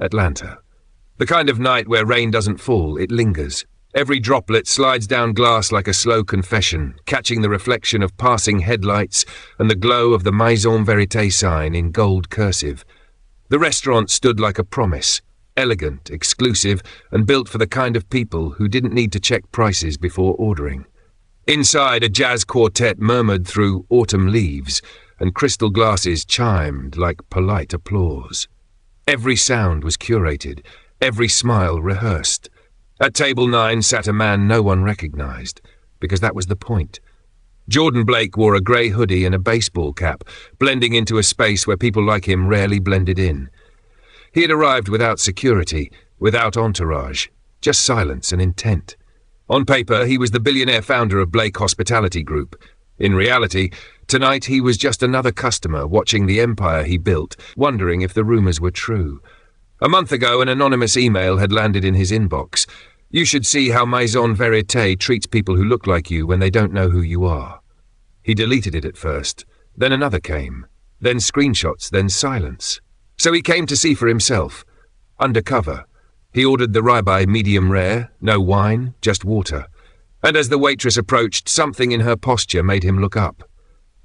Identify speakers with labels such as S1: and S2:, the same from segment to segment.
S1: Atlanta. The kind of night where rain doesn't fall, it lingers. Every droplet slides down glass like a slow confession, catching the reflection of passing headlights and the glow of the Maison Vérité sign in gold cursive. The restaurant stood like a promise, elegant, exclusive, and built for the kind of people who didn't need to check prices before ordering. Inside, a jazz quartet murmured through autumn leaves, and crystal glasses chimed like polite applause. Every sound was curated, every smile rehearsed. At table 9 sat a man no one recognized, because that was the point. Jordan Blake wore a grey hoodie and a baseball cap, blending into a space where people like him rarely blended in. He had arrived without security, without entourage, just silence and intent. On paper, he was the billionaire founder of Blake Hospitality Group. In reality, tonight he was just another customer watching the empire he built, wondering if the rumours were true. A month ago, an anonymous email had landed in his inbox. You should see how Maison Vérité treats people who look like you when they don't know who you are. He deleted it at first. Then another came. Then screenshots, then silence. So he came to see for himself. Undercover. He ordered the ribeye medium rare, no wine, just water. And as the waitress approached, something in her posture made him look up.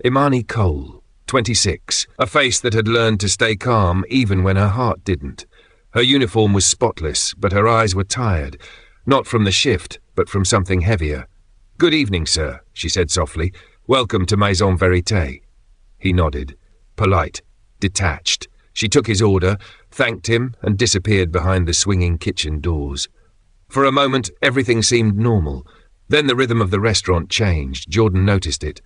S1: Imani Cole, 26, a face that had learned to stay calm even when her heart didn't. Her uniform was spotless, but her eyes were tired. Not from the shift, but from something heavier. "Good evening, sir," she said softly. "Welcome to Maison Vérité." He nodded. Polite, detached. She took his order, thanked him, and disappeared behind the swinging kitchen doors. For a moment, everything seemed normal. Then the rhythm of the restaurant changed. Jordan noticed it.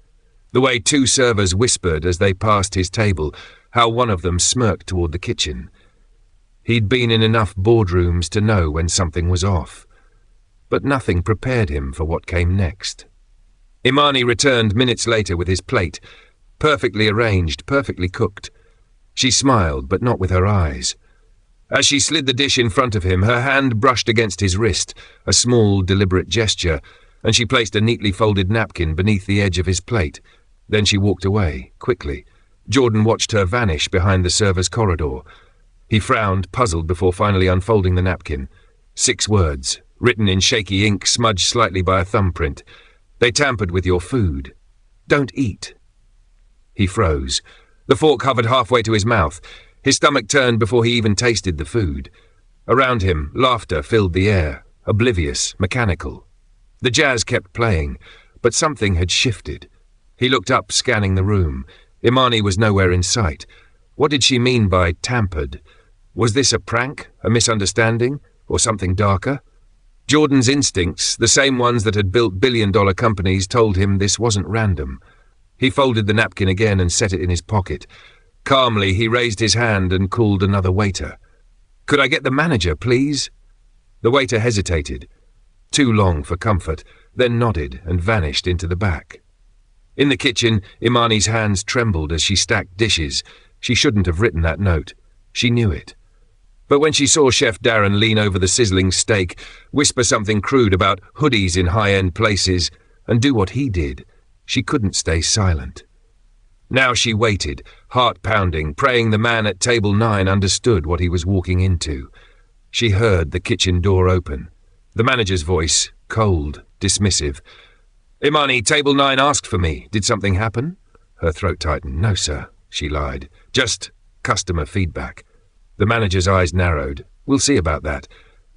S1: The way 2 servers whispered as they passed his table, how one of them smirked toward the kitchen. He'd been in enough boardrooms to know when something was off. But nothing prepared him for what came next. Imani returned minutes later with his plate, perfectly arranged, perfectly cooked. She smiled, but not with her eyes. As she slid the dish in front of him, her hand brushed against his wrist, a small, deliberate gesture, and she placed a neatly folded napkin beneath the edge of his plate. Then she walked away, quickly. Jordan watched her vanish behind the server's corridor. He frowned, puzzled, before finally unfolding the napkin. 6 words, written in shaky ink, smudged slightly by a thumbprint. "They tampered with your food. Don't eat." He froze. The fork hovered halfway to his mouth. His stomach turned before he even tasted the food. Around him, laughter filled the air, oblivious, mechanical. The jazz kept playing, but something had shifted. He looked up, scanning the room. Imani was nowhere in sight. What did she mean by tampered? Was this a prank, a misunderstanding, or something darker? Jordan's instincts, the same ones that had built billion-dollar companies, told him this wasn't random. He folded the napkin again and set it in his pocket. Calmly, he raised his hand and called another waiter. "Could I get the manager, please?" The waiter hesitated. Too long for comfort, then nodded and vanished into the back. In the kitchen, Imani's hands trembled as she stacked dishes. She shouldn't have written that note. She knew it. But when she saw Chef Darren lean over the sizzling steak, whisper something crude about hoodies in high-end places, and do what he did, she couldn't stay silent. Now she waited, heart pounding, praying the man at table 9 understood what he was walking into. She heard the kitchen door open. The manager's voice, cold, dismissive. "Imani, table 9 asked for me. Did something happen?" Her throat tightened. "No, sir," she lied. "Just customer feedback." The manager's eyes narrowed. "We'll see about that."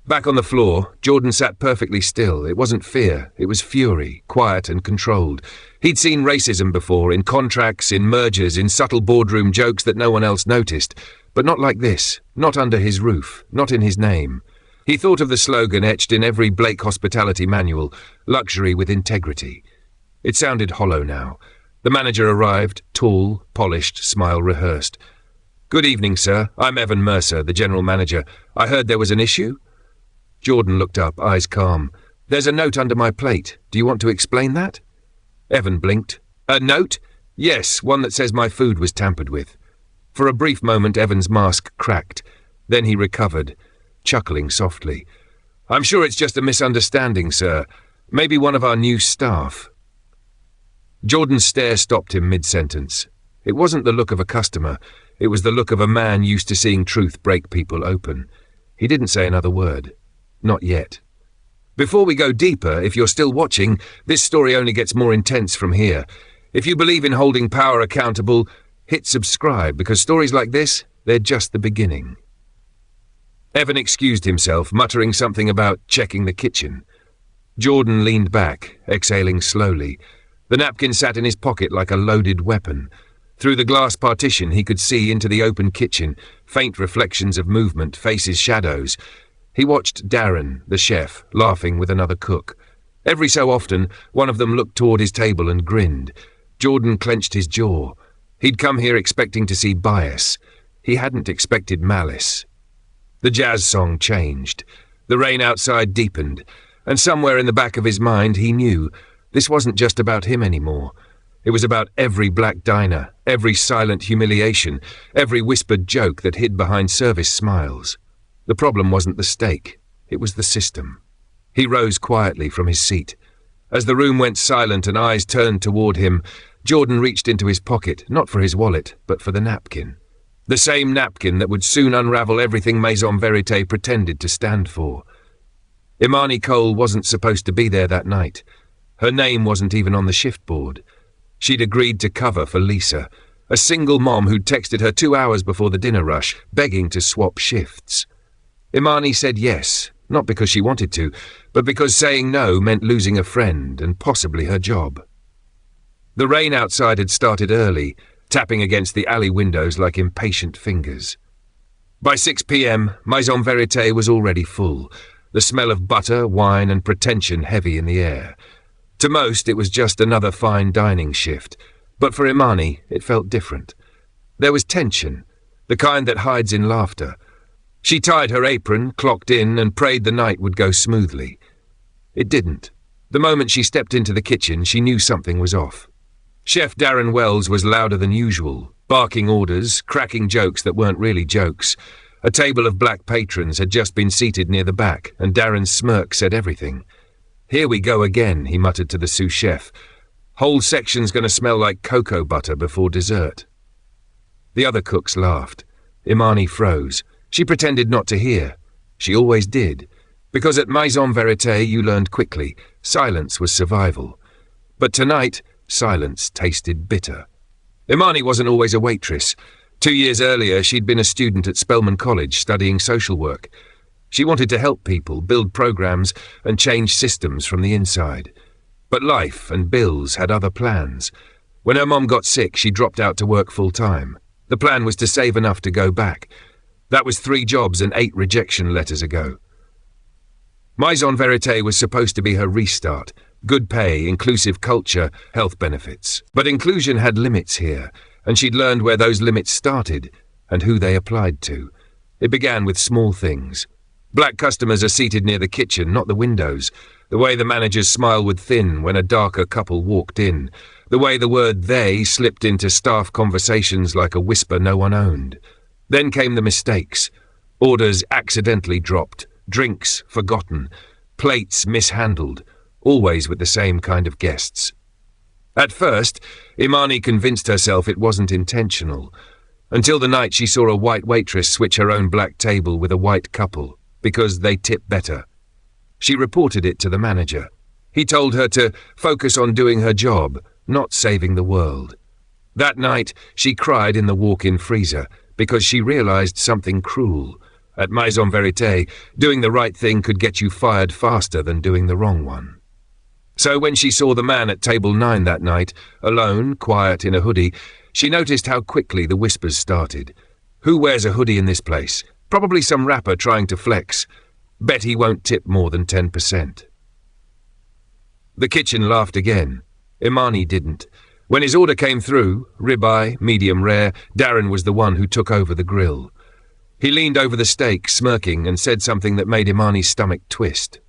S1: Back on the floor, Jordan sat perfectly still. It wasn't fear, it was fury, quiet and controlled. He'd seen racism before, in contracts, in mergers, in subtle boardroom jokes that no one else noticed. But not like this, not under his roof, not in his name. He thought of the slogan etched in every Blake hospitality manual, luxury with integrity. It sounded hollow now. The manager arrived, tall, polished, smile rehearsed. "Good evening, sir. I'm Evan Mercer, the general manager. I heard there was an issue?" Jordan looked up, eyes calm. "There's a note under my plate. Do you want to explain that?" Evan blinked. "A note?" "Yes, one that says my food was tampered with." For a brief moment, Evan's mask cracked. Then he recovered, chuckling softly. "I'm sure it's just a misunderstanding, sir. Maybe one of our new staff." Jordan's stare stopped him mid-sentence. It wasn't the look of a customer. It was the look of a man used to seeing truth break people open. He didn't say another word. Not yet. Before we go deeper, if you're still watching, this story only gets more intense from here. If you believe in holding power accountable, hit subscribe, because stories like this, they're just the beginning. Evan excused himself, muttering something about checking the kitchen. Jordan leaned back, exhaling slowly. The napkin sat in his pocket like a loaded weapon. Through the glass partition he could see into the open kitchen, faint reflections of movement, faces, shadows. He watched Darren, the chef, laughing with another cook. Every so often, one of them looked toward his table and grinned. Jordan clenched his jaw. He'd come here expecting to see bias. He hadn't expected malice. The jazz song changed. The rain outside deepened, and somewhere in the back of his mind he knew this wasn't just about him anymore. It was about every black diner, every silent humiliation, every whispered joke that hid behind service smiles. The problem wasn't the steak, it was the system. He rose quietly from his seat. As the room went silent and eyes turned toward him, Jordan reached into his pocket, not for his wallet, but for the napkin. The same napkin that would soon unravel everything Maison Vérité pretended to stand for. Imani Cole wasn't supposed to be there that night. Her name wasn't even on the shift board. She'd agreed to cover for Lisa, a single mom who'd texted her 2 hours before the dinner rush, begging to swap shifts. Imani said yes, not because she wanted to, but because saying no meant losing a friend and possibly her job. The rain outside had started early, tapping against the alley windows like impatient fingers. By 6 p.m, Maison Vérité was already full, the smell of butter, wine and pretension heavy in the air. To most, it was just another fine dining shift, but for Imani, it felt different. There was tension, the kind that hides in laughter. She tied her apron, clocked in, and prayed the night would go smoothly. It didn't. The moment she stepped into the kitchen, she knew something was off. Chef Darren Wells was louder than usual, barking orders, cracking jokes that weren't really jokes. A table of black patrons had just been seated near the back, and Darren's smirk said everything. "Here we go again," he muttered to the sous chef. "Whole section's going to smell like cocoa butter before dessert." The other cooks laughed. Imani froze. She pretended not to hear. She always did. Because at Maison Vérité you learned quickly, silence was survival. But tonight, silence tasted bitter. Imani wasn't always a waitress. 2 years earlier, she'd been a student at Spelman College studying social work. She wanted to help people, build programs, and change systems from the inside. But life and bills had other plans. When her mom got sick, she dropped out to work full-time. The plan was to save enough to go back. That was 3 jobs and 8 rejection letters ago. Maison Vérité was supposed to be her restart. Good pay, inclusive culture, health benefits. But inclusion had limits here, and she'd learned where those limits started and who they applied to. It began with small things. Black customers are seated near the kitchen, not the windows. The way the managers smile would thin when a darker couple walked in. The way the word "they" slipped into staff conversations like a whisper no one owned. Then came the mistakes. Orders accidentally dropped, drinks forgotten, plates mishandled, always with the same kind of guests. At first, Imani convinced herself it wasn't intentional, until the night she saw a white waitress switch her own black table with a white couple, because they tip better. She reported it to the manager. He told her to focus on doing her job, not saving the world. That night, she cried in the walk-in freezer, because she realized something cruel. At Maison Vérité, doing the right thing could get you fired faster than doing the wrong one. So when she saw the man at table 9 that night, alone, quiet in a hoodie, she noticed how quickly the whispers started. Who wears a hoodie in this place? Probably some rapper trying to flex. Bet he won't tip more than 10%. The kitchen laughed again. Imani didn't. When his order came through, ribeye, medium rare, Darren was the one who took over the grill. He leaned over the steak, smirking, and said something that made Imani's stomach twist.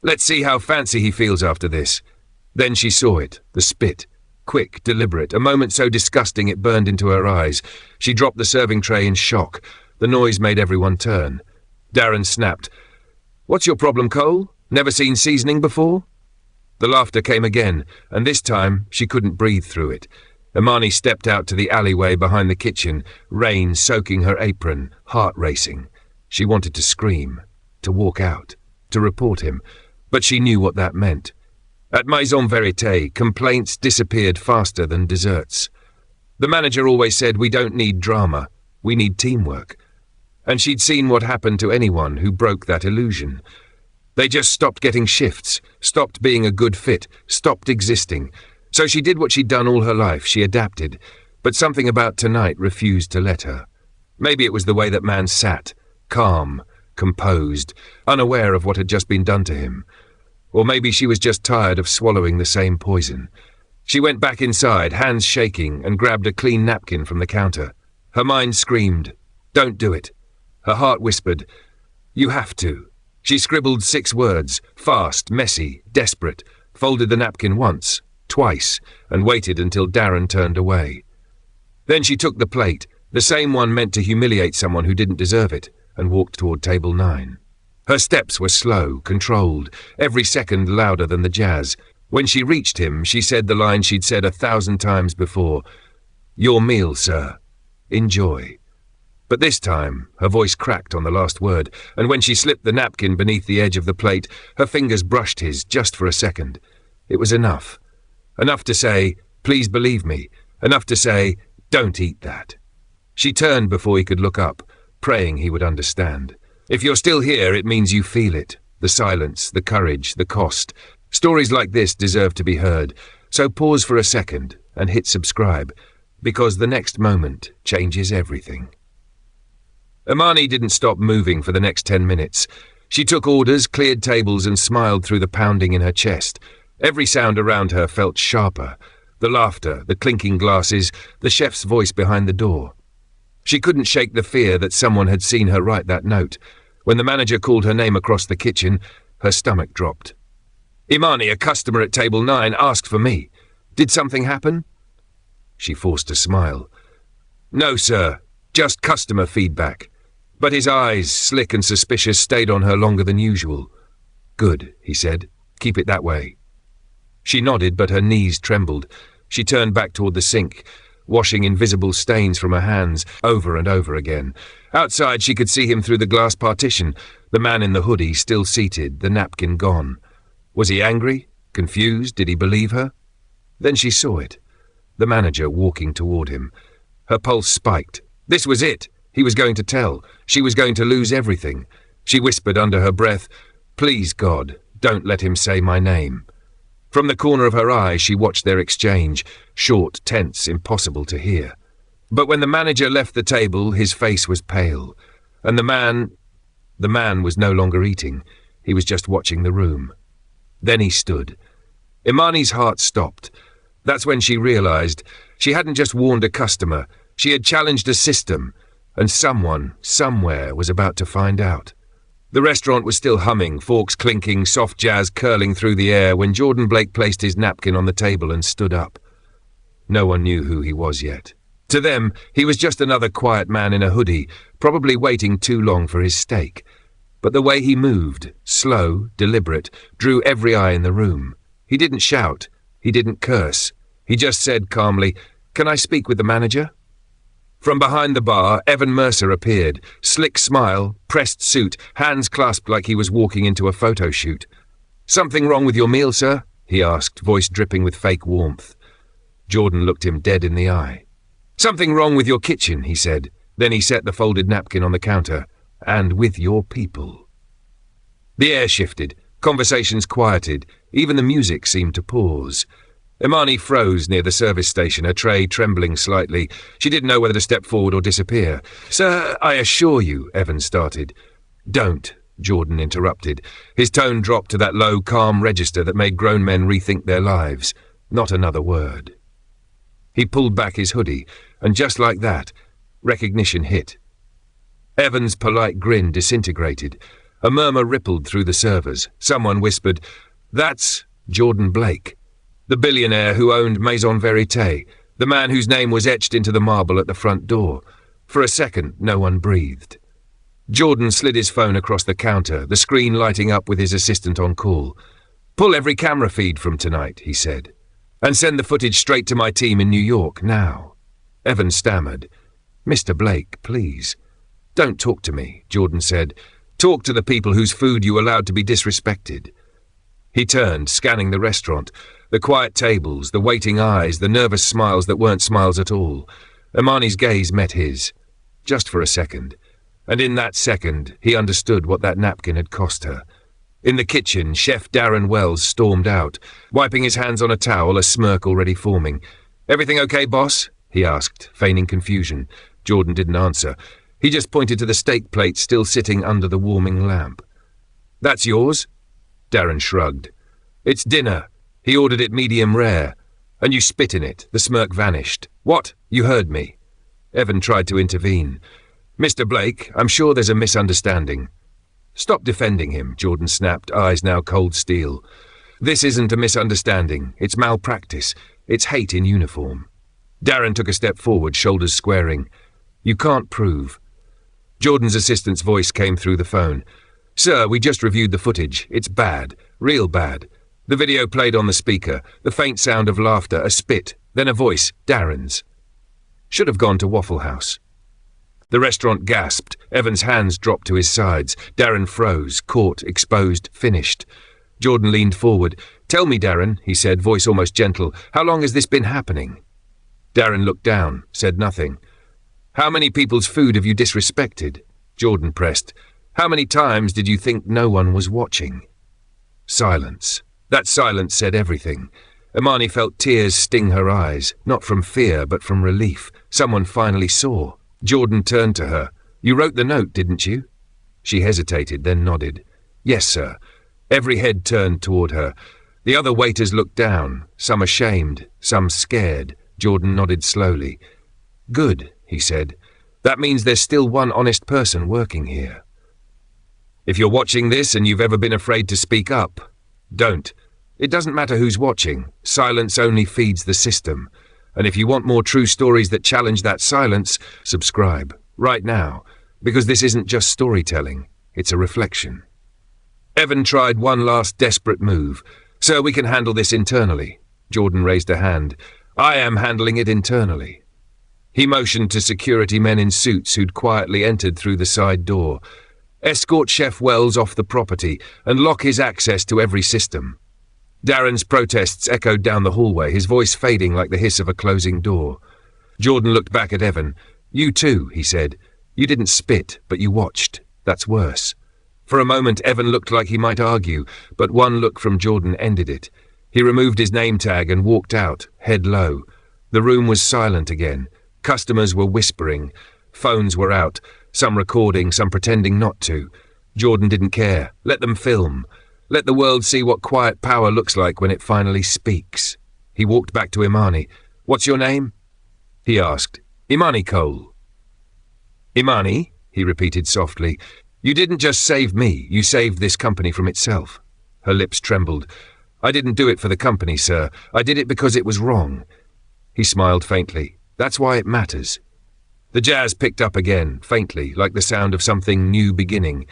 S1: "Let's see how fancy he feels after this." Then she saw it, the spit. Quick, deliberate, a moment so disgusting it burned into her eyes. She dropped the serving tray in shock. The noise made everyone turn. Darren snapped. "What's your problem, Cole? Never seen seasoning before?" The laughter came again, and this time she couldn't breathe through it. Imani stepped out to the alleyway behind the kitchen, rain soaking her apron, heart racing. She wanted to scream, to walk out, to report him, but she knew what that meant. At Maison Vérité, complaints disappeared faster than desserts. The manager always said, "We don't need drama, we need teamwork." And she'd seen what happened to anyone who broke that illusion. They just stopped getting shifts, stopped being a good fit, stopped existing. So she did what she'd done all her life, she adapted, but something about tonight refused to let her. Maybe it was the way that man sat, calm, composed, unaware of what had just been done to him. Or maybe she was just tired of swallowing the same poison. She went back inside, hands shaking, and grabbed a clean napkin from the counter. Her mind screamed, "Don't do it." Her heart whispered, "You have to." She scribbled 6 words, fast, messy, desperate, folded the napkin once, twice, and waited until Darren turned away. Then she took the plate, the same one meant to humiliate someone who didn't deserve it, and walked toward table 9. Her steps were slow, controlled, every second louder than the jazz. When she reached him, she said the line she'd said 1,000 times before, "Your meal, sir. Enjoy." But this time, her voice cracked on the last word, and when she slipped the napkin beneath the edge of the plate, her fingers brushed his just for a second. It was enough. Enough to say, "Please believe me." Enough to say, "Don't eat that." She turned before he could look up, praying he would understand. If you're still here, it means you feel it. The silence, the courage, the cost. Stories like this deserve to be heard. So pause for a second and hit subscribe, because the next moment changes everything. Imani didn't stop moving for the next 10 minutes. She took orders, cleared tables, and smiled through the pounding in her chest. Every sound around her felt sharper. The laughter, the clinking glasses, the chef's voice behind the door. She couldn't shake the fear that someone had seen her write that note. When the manager called her name across the kitchen, her stomach dropped. "Imani, a customer at table 9, asked for me. Did something happen?" She forced a smile. "No, sir. Just customer feedback." But his eyes, slick and suspicious, stayed on her longer than usual. "Good," he said. "Keep it that way." She nodded, but her knees trembled. She turned back toward the sink, washing invisible stains from her hands over and over again. Outside, she could see him through the glass partition, the man in the hoodie still seated, the napkin gone. Was he angry? Confused? Did he believe her? Then she saw it. The manager walking toward him. Her pulse spiked. This was it. He was going to tell. She was going to lose everything. She whispered under her breath, "Please, God, don't let him say my name." From the corner of her eye, she watched their exchange, short, tense, impossible to hear. But when the manager left the table, his face was pale, and the man was no longer eating. He was just watching the room. Then he stood. Imani's heart stopped. That's when she realized she hadn't just warned a customer, she had challenged a system, and someone, somewhere, was about to find out. The restaurant was still humming, forks clinking, soft jazz curling through the air when Jordan Blake placed his napkin on the table and stood up. No one knew who he was yet. To them, he was just another quiet man in a hoodie, probably waiting too long for his steak. But the way he moved, slow, deliberate, drew every eye in the room. He didn't shout. He didn't curse. He just said calmly, "Can I speak with the manager?" From behind the bar, Evan Mercer appeared, slick smile, pressed suit, hands clasped like he was walking into a photo shoot. "Something wrong with your meal, sir?" he asked, voice dripping with fake warmth. Jordan looked him dead in the eye. "Something wrong with your kitchen," he said. Then he set the folded napkin on the counter. "And with your people." The air shifted, conversations quieted, even the music seemed to pause. Imani froze near the service station, her tray trembling slightly. She didn't know whether to step forward or disappear. "Sir, I assure you," Evan started. "Don't," Jordan interrupted. His tone dropped to that low, calm register that made grown men rethink their lives. Not another word. He pulled back his hoodie, and just like that, recognition hit. Evan's polite grin disintegrated. A murmur rippled through the servers. Someone whispered, "That's Jordan Blake, the billionaire who owned Maison Vérité, the man whose name was etched into the marble at the front door." For a second, no one breathed. Jordan slid his phone across the counter, the screen lighting up with his assistant on call. "Pull every camera feed from tonight," he said, "and send the footage straight to my team in New York, now." Evan stammered, "Mr. Blake, please." Don't talk to me, Jordan said. Talk to the people whose food you allowed to be disrespected. He turned, scanning the restaurant, the quiet tables, the waiting eyes, the nervous smiles that weren't smiles at all. Imani's gaze met his, just for a second, and in that second he understood what that napkin had cost her. In the kitchen, Chef Darren Wells stormed out, wiping his hands on a towel, a smirk already forming. "Everything okay, boss?" he asked, feigning confusion. Jordan didn't answer. He just pointed to the steak plate still sitting under the warming lamp. "That's yours?" Darren shrugged. "It's dinner. He ordered it medium rare. And you spit in it." The smirk vanished. "What? You heard me." Evan tried to intervene. "Mr. Blake, I'm sure there's a misunderstanding." "Stop defending him," Jordan snapped, eyes now cold steel. "This isn't a misunderstanding. It's malpractice. It's hate in uniform." Darren took a step forward, shoulders squaring. "You can't prove." Jordan's assistant's voice came through the phone. "Sir, we just reviewed the footage. It's bad. Real bad." The video played on the speaker, the faint sound of laughter, a spit, then a voice, Darren's. "Should have gone to Waffle House." The restaurant gasped. Evan's hands dropped to his sides. Darren froze, caught, exposed, finished. Jordan leaned forward. "Tell me, Darren," he said, voice almost gentle, "how long has this been happening?" Darren looked down, said nothing. "How many people's food have you disrespected?" Jordan pressed. "How many times did you think no one was watching?" Silence. That silence said everything. Imani felt tears sting her eyes, not from fear but from relief. Someone finally saw. Jordan turned to her. "You wrote the note, didn't you?" She hesitated, then nodded. "Yes, sir." Every head turned toward her. The other waiters looked down, some ashamed, some scared. Jordan nodded slowly. "Good," he said. "That means there's still one honest person working here." If you're watching this and you've ever been afraid to speak up, don't. It doesn't matter who's watching. Silence only feeds the system. And if you want more true stories that challenge that silence, subscribe, right now, because this isn't just storytelling, it's a reflection. Evan tried one last desperate move. "Sir, we can handle this internally." Jordan raised a hand. "I am handling it internally." He motioned to security men in suits who'd quietly entered through the side door. "Escort Chef Wells off the property and lock his access to every system." Darren's protests echoed down the hallway, his voice fading like the hiss of a closing door. Jordan looked back at Evan. "You too," he said. "You didn't spit, but you watched. That's worse." For a moment, Evan looked like he might argue, but one look from Jordan ended it. He removed his name tag and walked out, head low. The room was silent again. Customers were whispering. Phones were out, some recording, some pretending not to. Jordan didn't care. Let them film. Let the world see what quiet power looks like when it finally speaks. He walked back to Imani. "What's your name?" he asked. "Imani Cole." "Imani," he repeated softly. "You didn't just save me, you saved this company from itself." Her lips trembled. "I didn't do it for the company, sir. I did it because it was wrong." He smiled faintly. "That's why it matters." The jazz picked up again, faintly, like the sound of something new beginning.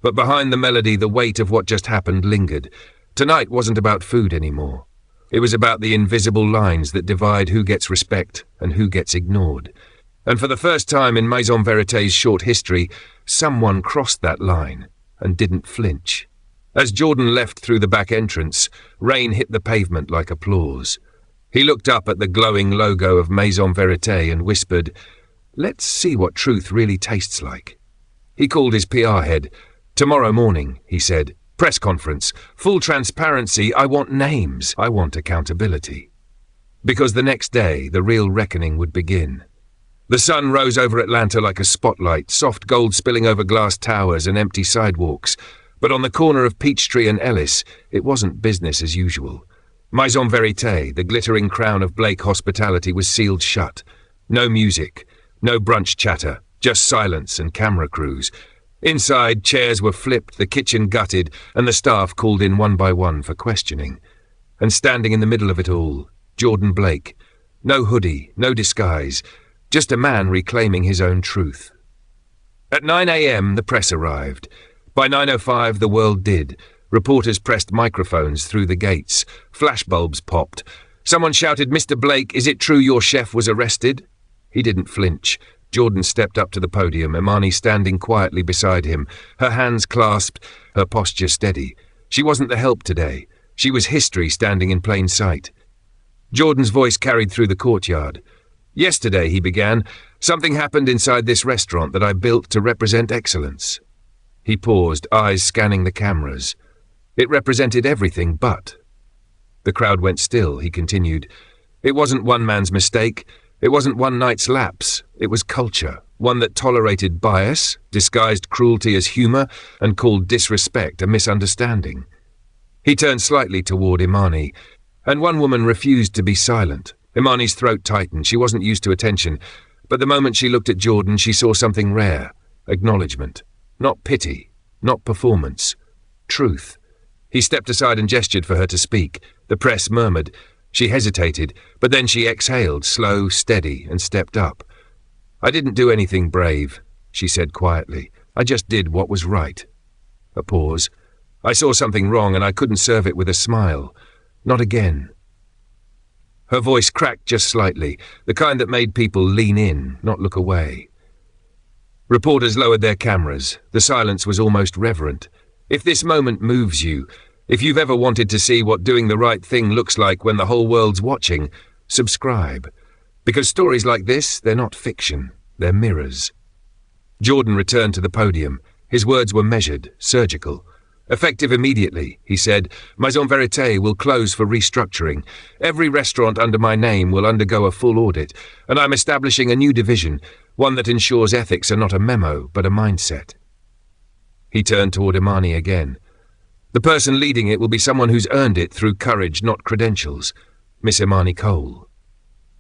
S1: But behind the melody, the weight of what just happened lingered. Tonight wasn't about food anymore. It was about the invisible lines that divide who gets respect and who gets ignored. And for the first time in Maison Verité's short history, someone crossed that line and didn't flinch. As Jordan left through the back entrance, rain hit the pavement like applause. He looked up at the glowing logo of Maison Vérité and whispered, "Let's see what truth really tastes like." He called his PR head. "Tomorrow morning," he said. "Press conference. Full transparency. I want names. I want accountability." Because the next day, the real reckoning would begin. The sun rose over Atlanta like a spotlight, soft gold spilling over glass towers and empty sidewalks. But on the corner of Peachtree and Ellis, it wasn't business as usual. Maison Vérité, the glittering crown of Blake hospitality, was sealed shut. No music, no brunch chatter, just silence and camera crews. Inside, chairs were flipped, the kitchen gutted, and the staff called in one by one for questioning. And standing in the middle of it all, Jordan Blake. No hoodie, no disguise, just a man reclaiming his own truth. At 9 a.m, the press arrived. By 9:05, the world did. Reporters pressed microphones through the gates. Flashbulbs popped. Someone shouted, "Mr. Blake, is it true your chef was arrested?" He didn't flinch. Jordan stepped up to the podium, Imani standing quietly beside him, her hands clasped, her posture steady. She wasn't the help today. She was history standing in plain sight. Jordan's voice carried through the courtyard. "Yesterday," he began, "something happened inside this restaurant that I built to represent excellence." He paused, eyes scanning the cameras. It represented everything but. The crowd went still, he continued. It wasn't one man's mistake. It wasn't one night's lapse. It was culture, one that tolerated bias, disguised cruelty as humour, and called disrespect a misunderstanding. He turned slightly toward Imani, and one woman refused to be silent. Imani's throat tightened. She wasn't used to attention, but the moment she looked at Jordan, she saw something rare. Acknowledgement. Not pity. Not performance. Truth. He stepped aside and gestured for her to speak. The press murmured. She hesitated, but then she exhaled, slow, steady, and stepped up. "I didn't do anything brave," she said quietly. "I just did what was right." A pause. "I saw something wrong and I couldn't serve it with a smile. Not again." Her voice cracked just slightly, the kind that made people lean in, not look away. Reporters lowered their cameras. The silence was almost reverent. If this moment moves you, if you've ever wanted to see what doing the right thing looks like when the whole world's watching, subscribe. Because stories like this, they're not fiction, they're mirrors. Jordan returned to the podium. His words were measured, surgical. "Effective immediately," he said. "Maison Vérité will close for restructuring. Every restaurant under my name will undergo a full audit, and I'm establishing a new division, one that ensures ethics are not a memo, but a mindset." He turned toward Imani again. "The person leading it will be someone who's earned it through courage, not credentials. Miss Imani Cole."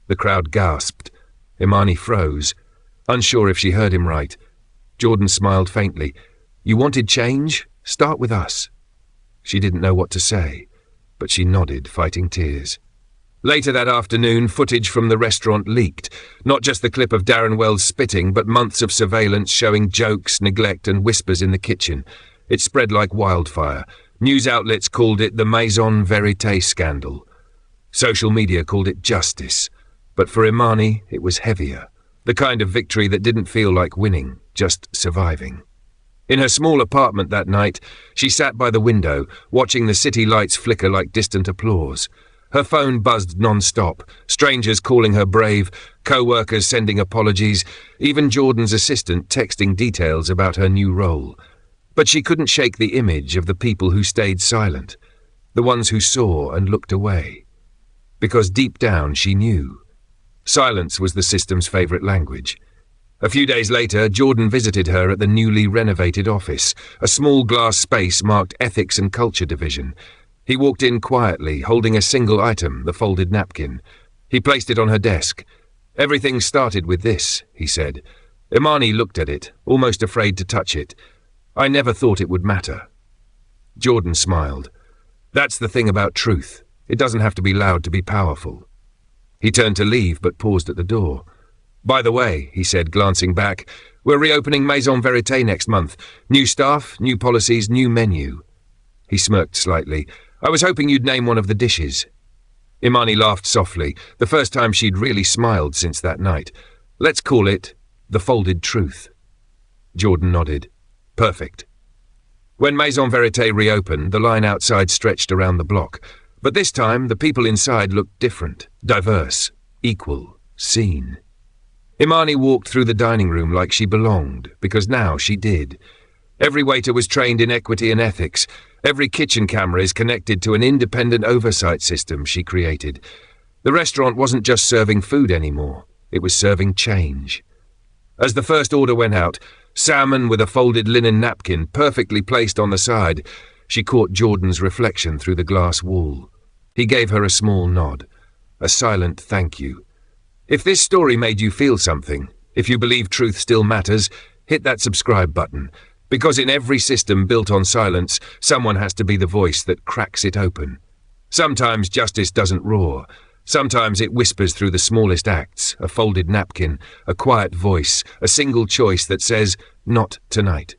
S1: The crowd gasped. Imani froze, unsure if she heard him right. Jordan smiled faintly. "You wanted change? Start with us." She didn't know what to say, but she nodded, fighting tears. Later that afternoon, footage from the restaurant leaked. Not just the clip of Darren Wells spitting, but months of surveillance showing jokes, neglect, and whispers in the kitchen. It spread like wildfire. News outlets called it the Maison Vérité scandal. Social media called it justice. But for Imani, it was heavier. The kind of victory that didn't feel like winning, just surviving. In her small apartment that night, she sat by the window, watching the city lights flicker like distant applause. Her phone buzzed non-stop, strangers calling her brave, co-workers sending apologies, even Jordan's assistant texting details about her new role. But she couldn't shake the image of the people who stayed silent, the ones who saw and looked away. Because deep down she knew. Silence was the system's favourite language. A few days later, Jordan visited her at the newly renovated office, a small glass space marked Ethics and Culture Division. He walked in quietly, holding a single item, the folded napkin. He placed it on her desk. "Everything started with this," he said. Imani looked at it, almost afraid to touch it. "I never thought it would matter." Jordan smiled. "That's the thing about truth. It doesn't have to be loud to be powerful." He turned to leave, but paused at the door. "By the way," he said, glancing back, "we're reopening Maison Vérité next month. New staff, new policies, new menu." He smirked slightly. "I was hoping you'd name one of the dishes." Imani laughed softly, the first time she'd really smiled since that night. "Let's call it the Folded Truth." Jordan nodded. "Perfect." When Maison Vérité reopened, the line outside stretched around the block. But this time, the people inside looked different, diverse, equal, seen. Imani walked through the dining room like she belonged, because now she did. Every waiter was trained in equity and ethics. Every kitchen camera is connected to an independent oversight system she created. The restaurant wasn't just serving food anymore. It was serving change. As the first order went out, salmon with a folded linen napkin perfectly placed on the side, she caught Jordan's reflection through the glass wall. He gave her a small nod, a silent thank you. If this story made you feel something, if you believe truth still matters, hit that subscribe button, because in every system built on silence, someone has to be the voice that cracks it open. Sometimes justice doesn't roar. Sometimes it whispers through the smallest acts, a folded napkin, a quiet voice, a single choice that says, "Not tonight."